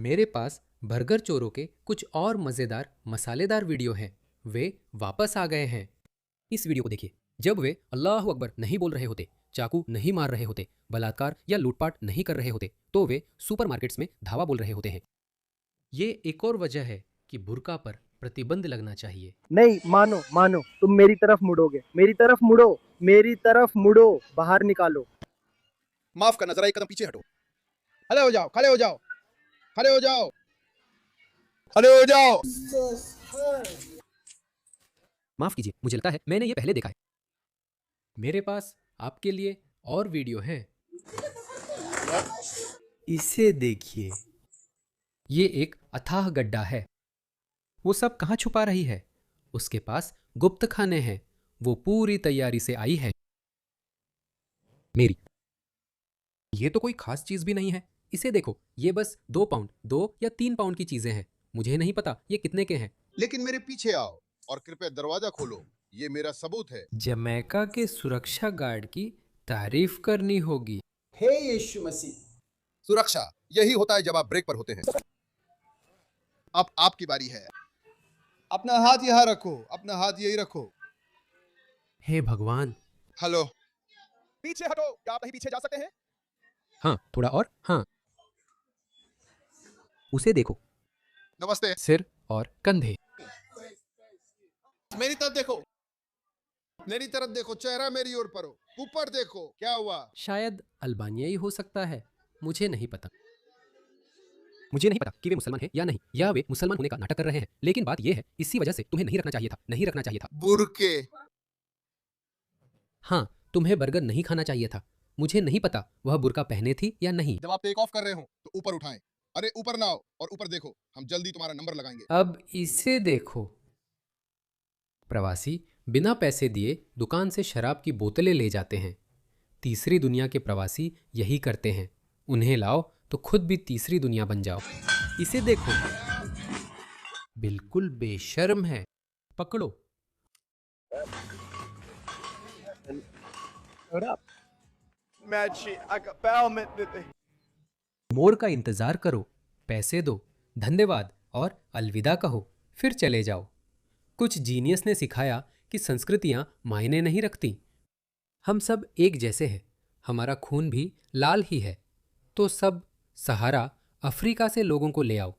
मेरे पास बर्गर चोरों के कुछ और मज़ेदार मसालेदार वीडियो हैं। वे वापस आ गए हैं। इस वीडियो को देखिए। जब वे अल्लाह अकबर नहीं बोल रहे होते, चाकू नहीं मार रहे होते, बलात्कार या लूटपाट नहीं कर रहे होते, तो वे सुपरमार्केट्स में धावा बोल रहे होते हैं। ये एक और वजह है कि बुर्का पर प्रतिबंध लगना चाहिए। नहीं, मानो मानो तुम मेरी तरफ मुड़ोगे। मेरी तरफ मुड़ो, मेरी तरफ मुड़ो, बाहर निकालो। माफ करना, जरा एक कदम पीछे हटो। खड़े हो जाओ, खड़े हो जाओ, खड़े हो जाओ, खड़े हो जाओ। माफ कीजिए, मुझे लगता है मैंने ये पहले देखा है। मेरे पास आपके लिए और वीडियो हैं। इसे देखिए। ये एक अथाह गड्ढा है। वो सब कहाँ छुपा रही है? उसके पास गुप्त खाने हैं। वो पूरी तैयारी से आई है। मेरी। ये तो कोई खास चीज भी नहीं है। इसे देखो, ये बस 2 पाउंड, 2 या 3 पाउंड की चीजें हैं। मुझे नहीं पता ये कितने के हैं। लेकिन मेरे पीछे आओ और कृपया दरवाजा खोलो। ये मेरा सबूत है। जमैका के सुरक्षा गार्ड की तारीफ करनी होगी। हे यीशु मसीह। सुरक्षा यही होता है जब आप ब्रेक पर होते हैं। अब आपकी बारी है। अपना हाथ यहाँ रखो, अपना हाथ यही रखो। हे भगवान। हेलो, पीछे हटो। क्या आप नहीं पीछे जा सकते हैं? हाँ, थोड़ा और। हाँ, उसे देखो। नमस्ते। सिर और कंधे। मेरी तरफ देखो, मेरी तरफ देखो। चेहरा मेरी ओर पर हो। ऊपर देखो। क्या हुआ? शायद अल्बानियाई हो सकता है। मुझे नहीं पता। मुझे नहीं पता कि वे मुसलमान हैं या नहीं, या वे मुसलमान होने का नाटक कर रहे हैं। लेकिन बात यह है, इसी वजह से तुम्हें नहीं रखना चाहिए था। नहीं रखना चाहिए था। बुरके। हाँ, तुम्हें बर्गर नहीं खाना चाहिए था। मुझे नहीं पता वह बुर्का पहने थी या नहीं। जब आप टेक ऑफ कर रहे हो तो ऊपर उठाएं। अरे ऊपर ना आओ और ऊपर देखो। हम जल्दी तुम्हारा नंबर लगाएंगे। अब इसे देखो। प्रवासी बिना पैसे दिए दुकान से शराब की बोतलें ले जाते हैं। तीसरी दुनिया के प्रवासी यही करते हैं। उन्हें लाओ तो खुद भी तीसरी दुनिया बन जाओ। इसे देखो। बिल्कुल बेशर्म है। पकड़ो। मोर का इंतजार करो, पैसे दो, धन्यवाद और अलविदा कहो, फिर चले जाओ। कुछ जीनियस ने सिखाया कि संस्कृतियां मायने नहीं रखती। हम सब एक जैसे हैं। हमारा खून भी लाल ही है। तो सब सहारा अफ्रीका से लोगों को ले आओ।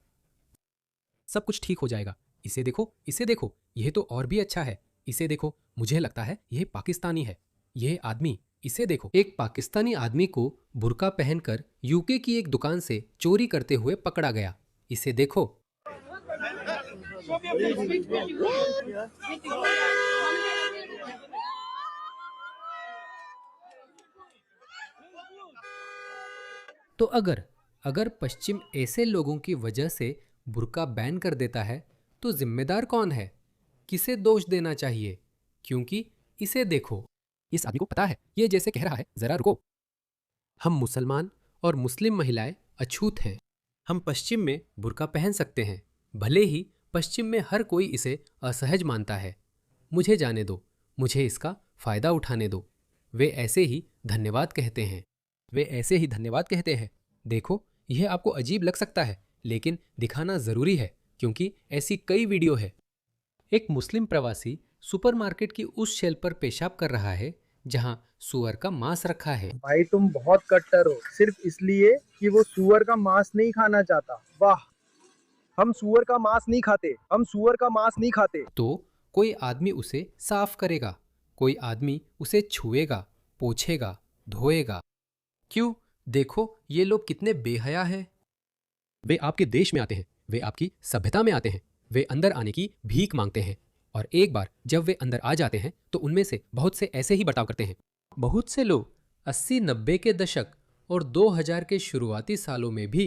सब कुछ ठीक हो जाएगा। इसे देखो, इसे देखो। यह तो और भी अच्छा है। इसे देखो। मुझे लगता है यह पाकिस्तानी है। यह आदमी, इसे देखो। एक पाकिस्तानी आदमी को बुर्का पहनकर यूके की एक दुकान से चोरी करते हुए पकड़ा गया। इसे देखो। तो अगर पश्चिम ऐसे लोगों की वजह से बुर्का बैन कर देता है, तो जिम्मेदार कौन है? किसे दोष देना चाहिए? क्योंकि इसे देखो। इस आदमी को पता है, ये जैसे कह रहा है, जरा रुको। हम मुसलमान और मुस्लिम महिलाएं अछूत हैं। हम पश्चिम में बुर्का पहन सकते हैं, भले ही पश्चिम में हर कोई इसे असहज मानता है। मुझे जाने दो, मुझे इसका फायदा उठाने दो। वे ऐसे ही धन्यवाद कहते हैं। वे ऐसे ही धन्यवाद कहते हैं। देखो, यह आपको अजीब लग सकता है, लेकिन दिखाना जरूरी है, क्योंकि ऐसी कई वीडियो है। एक मुस्लिम प्रवासी सुपरमार्केट की उस शेल्फ पर पेशाब कर रहा है जहां सुअर का मांस रखा है। भाई तुम बहुत कट्टर हो, सिर्फ इसलिए कि वो सुअर का मांस नहीं खाना चाहता। वाह, हम सुअर का मांस नहीं खाते, हम सुअर का मांस नहीं खाते। तो कोई आदमी उसे साफ करेगा, कोई आदमी उसे छुएगा, पोछेगा, धोएगा। क्यों? देखो ये लोग कितने बेहया हैं। वे आपके देश में आते हैं, वे आपकी सभ्यता में आते हैं, वे अंदर आने की भीख मांगते हैं, और एक बार जब वे अंदर आ जाते हैं तो उनमें से बहुत से ऐसे ही बर्ताव करते हैं। बहुत से लोग 80-90 के दशक और 2000 के शुरुआती सालों में भी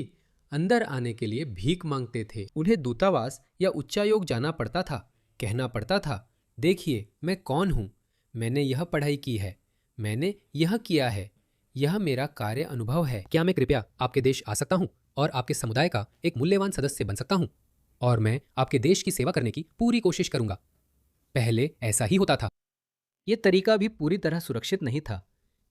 अंदर आने के लिए भीख मांगते थे। उन्हें दूतावास या उच्चायोग जाना पड़ता था, कहना पड़ता था, देखिए मैं कौन हूँ, मैंने यह पढ़ाई की है, मैंने यह किया है, यह मेरा कार्य अनुभव है। क्या मैं कृपया आपके देश आ सकता हूँ और आपके समुदाय का एक मूल्यवान सदस्य बन सकता हूँ, और मैं आपके देश की सेवा करने की पूरी कोशिश करूंगा। पहले ऐसा ही होता था। ये तरीका भी पूरी तरह सुरक्षित नहीं था,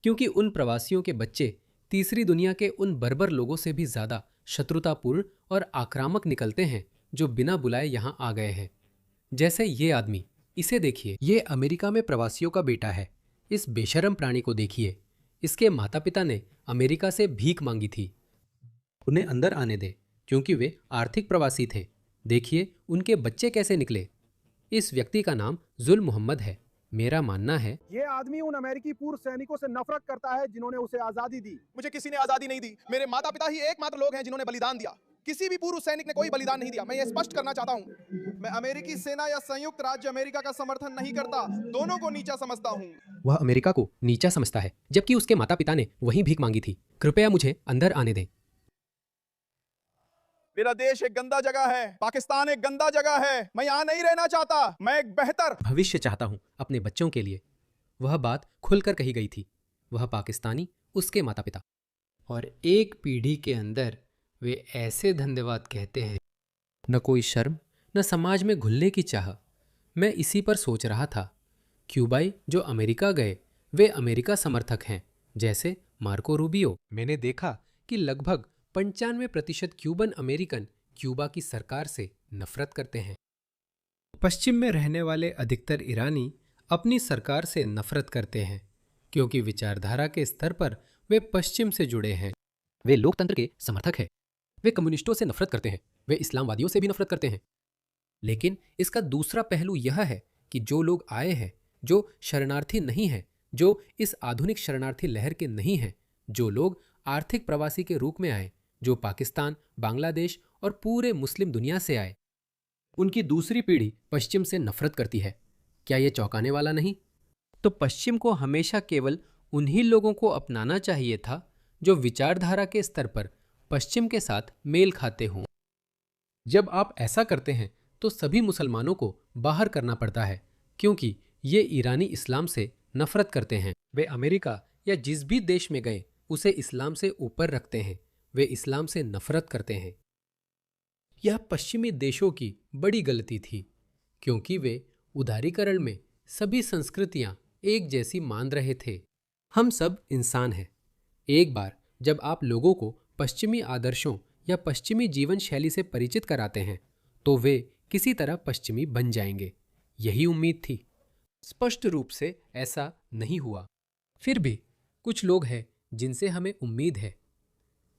क्योंकि उन प्रवासियों के बच्चे तीसरी दुनिया के उन बर्बर लोगों से भी ज्यादा शत्रुतापूर्ण और आक्रामक निकलते हैं जो बिना बुलाए यहां आ गए हैं। जैसे ये आदमी, इसे देखिए, ये अमेरिका में प्रवासियों का बेटा है। इस बेशरम प्राणी को देखिए, इसके माता पिता ने अमेरिका से भीख मांगी थी। उन्हें अंदर आने दे, क्योंकि वे आर्थिक प्रवासी थे। देखिए उनके बच्चे कैसे निकले। इस व्यक्ति का नाम जुल मोहम्मद है। मेरा मानना है ये आदमी उन अमेरिकी पूर्व सैनिकों से नफरत करता है जिन्होंने उसे आजादी दी। मुझे किसी ने आजादी नहीं दी। मेरे माता पिता ही एकमात्र लोग हैं जिन्होंने बलिदान दिया। किसी भी पूर्व सैनिक ने कोई बलिदान नहीं दिया। मैं ये स्पष्ट करना चाहता हूँ। मैं अमेरिकी सेना या संयुक्त राज्य अमेरिका का समर्थन नहीं करता। दोनों को नीचा समझता हूँ। वह अमेरिका को नीचा समझता है, जबकि उसके माता पिता ने वहीं भीख मांगी थी। कृपया मुझे अंदर आने दें। मेरा देश एक गंदा जगह है। पाकिस्तान एक गंदा जगह है। मैं यहाँ नहीं रहना चाहता। मैं एक बेहतर भविष्य चाहता हूँ अपने बच्चों के लिए। वह बात खुलकर कही गई थी। वह पाकिस्तानी, उसके माता पिता, और एक पीढ़ी के अंदर वे ऐसे धन्यवाद कहते हैं। न कोई शर्म, न समाज में घुलने की चाह। मैं इसी पर सोच रहा था। क्यूबाई जो अमेरिका गए, वे अमेरिका समर्थक हैं, जैसे मार्को रूबियो। मैंने देखा कि लगभग 95% क्यूबन अमेरिकन क्यूबा की सरकार से नफरत करते हैं। पश्चिम में रहने वाले अधिकतर ईरानी अपनी सरकार से नफरत करते हैं, क्योंकि विचारधारा के स्तर पर वे पश्चिम से जुड़े हैं। वे लोकतंत्र के समर्थक हैं। वे कम्युनिस्टों से नफरत करते हैं। वे इस्लामवादियों से भी नफरत करते हैं। लेकिन इसका दूसरा पहलू यह है कि जो लोग आए हैं, जो शरणार्थी नहीं हैं, जो इस आधुनिक शरणार्थी लहर के नहीं हैं, जो लोग आर्थिक प्रवासी के रूप में आए, जो पाकिस्तान, बांग्लादेश और पूरे मुस्लिम दुनिया से आए, उनकी दूसरी पीढ़ी पश्चिम से नफरत करती है। क्या यह चौंकाने वाला नहीं? तो पश्चिम को हमेशा केवल उन्हीं लोगों को अपनाना चाहिए था जो विचारधारा के स्तर पर पश्चिम के साथ मेल खाते हों। जब आप ऐसा करते हैं तो सभी मुसलमानों को बाहर करना पड़ता है, क्योंकि ये ईरानी इस्लाम से नफरत करते हैं। वे अमेरिका या जिस भी देश में गए उसे इस्लाम से ऊपर रखते हैं। वे इस्लाम से नफरत करते हैं। यह पश्चिमी देशों की बड़ी गलती थी, क्योंकि वे उदारीकरण में सभी संस्कृतियां एक जैसी मान रहे थे। हम सब इंसान हैं। एक बार जब आप लोगों को पश्चिमी आदर्शों या पश्चिमी जीवन शैली से परिचित कराते हैं तो वे किसी तरह पश्चिमी बन जाएंगे। यही उम्मीद थी। स्पष्ट रूप से ऐसा नहीं हुआ। फिर भी कुछ लोग हैं जिनसे हमें उम्मीद है।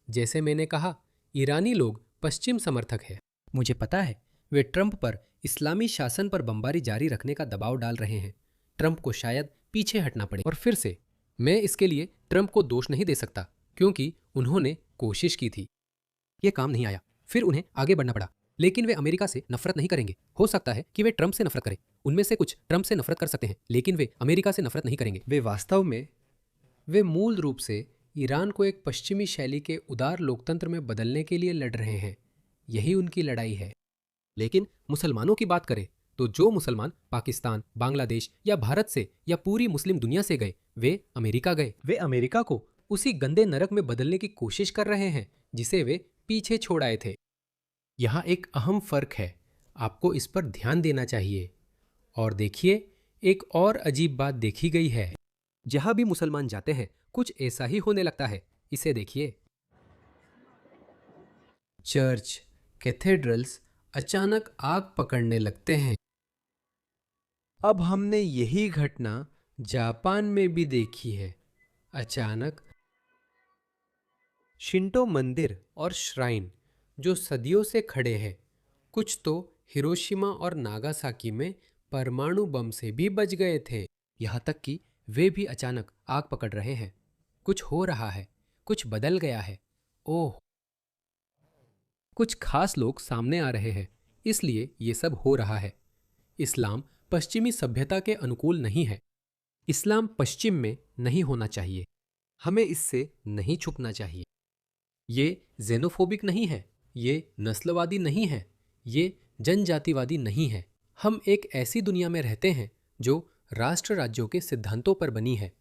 जैसे मैंने कहा, ईरानी लोग पश्चिम समर्थक हैं। मुझे पता है वे ट्रंप पर इस्लामी शासन पर बमबारी जारी रखने का दबाव डाल रहे हैं। ट्रंप को शायद पीछे हटना पड़े। और फिर से मैं इसके लिए ट्रंप को दोष नहीं दे सकता, क्योंकि उन्होंने कोशिश की थी। ये काम नहीं आया, फिर उन्हें आगे बढ़ना पड़ा। लेकिन वे अमेरिका से नफरत नहीं करेंगे। हो सकता है कि वे ट्रंप से नफरत करें। उनमें से कुछ ट्रंप से नफरत कर सकते हैं, लेकिन वे अमेरिका से नफरत नहीं करेंगे। वे मूल रूप से ईरान को एक पश्चिमी शैली के उदार लोकतंत्र में बदलने के लिए लड़ रहे हैं। यही उनकी लड़ाई है। लेकिन मुसलमानों की बात करें तो जो मुसलमान पाकिस्तान, बांग्लादेश या भारत से या पूरी मुस्लिम दुनिया से गए, वे अमेरिका गए। वे अमेरिका को उसी गंदे नरक में बदलने की कोशिश कर रहे हैं जिसे वे पीछे छोड़ आए थे। यहाँ एक अहम फर्क है। आपको इस पर ध्यान देना चाहिए। और देखिए, एक और अजीब बात देखी गई है। जहाँ भी मुसलमान जाते हैं कुछ ऐसा ही होने लगता है। इसे देखिए। चर्च, कैथेड्रल्स अचानक आग पकड़ने लगते हैं। अब हमने यही घटना जापान में भी देखी है। अचानक शिंटो मंदिर और श्राइन जो सदियों से खड़े हैं, कुछ तो हिरोशिमा और नागासाकी में परमाणु बम से भी बच गए थे। यहाँ तक कि वे भी अचानक आग पकड़ रहे हैं। कुछ हो रहा है, कुछ बदल गया है। ओह, कुछ खास लोग सामने आ रहे हैं, इसलिए ये सब हो रहा है। इस्लाम पश्चिमी सभ्यता के अनुकूल नहीं है। इस्लाम पश्चिम में नहीं होना चाहिए। हमें इससे नहीं छुपना चाहिए। ये जेनोफोबिक नहीं है, ये नस्लवादी नहीं है, ये जनजातिवादी नहीं है। हम एक ऐसी दुनिया में रहते हैं जो राष्ट्र राज्यों के सिद्धांतों पर बनी है।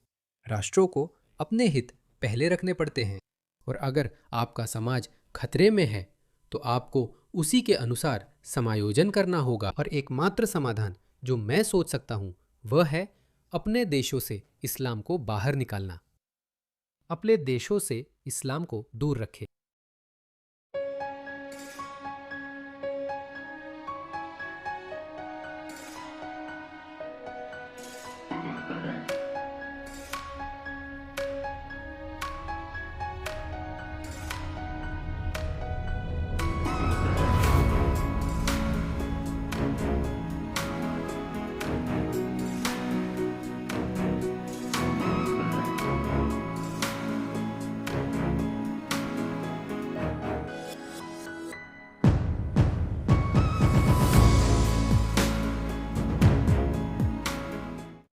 राष्ट्रों को अपने हित पहले रखने पड़ते हैं, और अगर आपका समाज खतरे में है तो आपको उसी के अनुसार समायोजन करना होगा। और एकमात्र समाधान जो मैं सोच सकता हूं वह है अपने देशों से इस्लाम को बाहर निकालना। अपने देशों से इस्लाम को दूर रखे।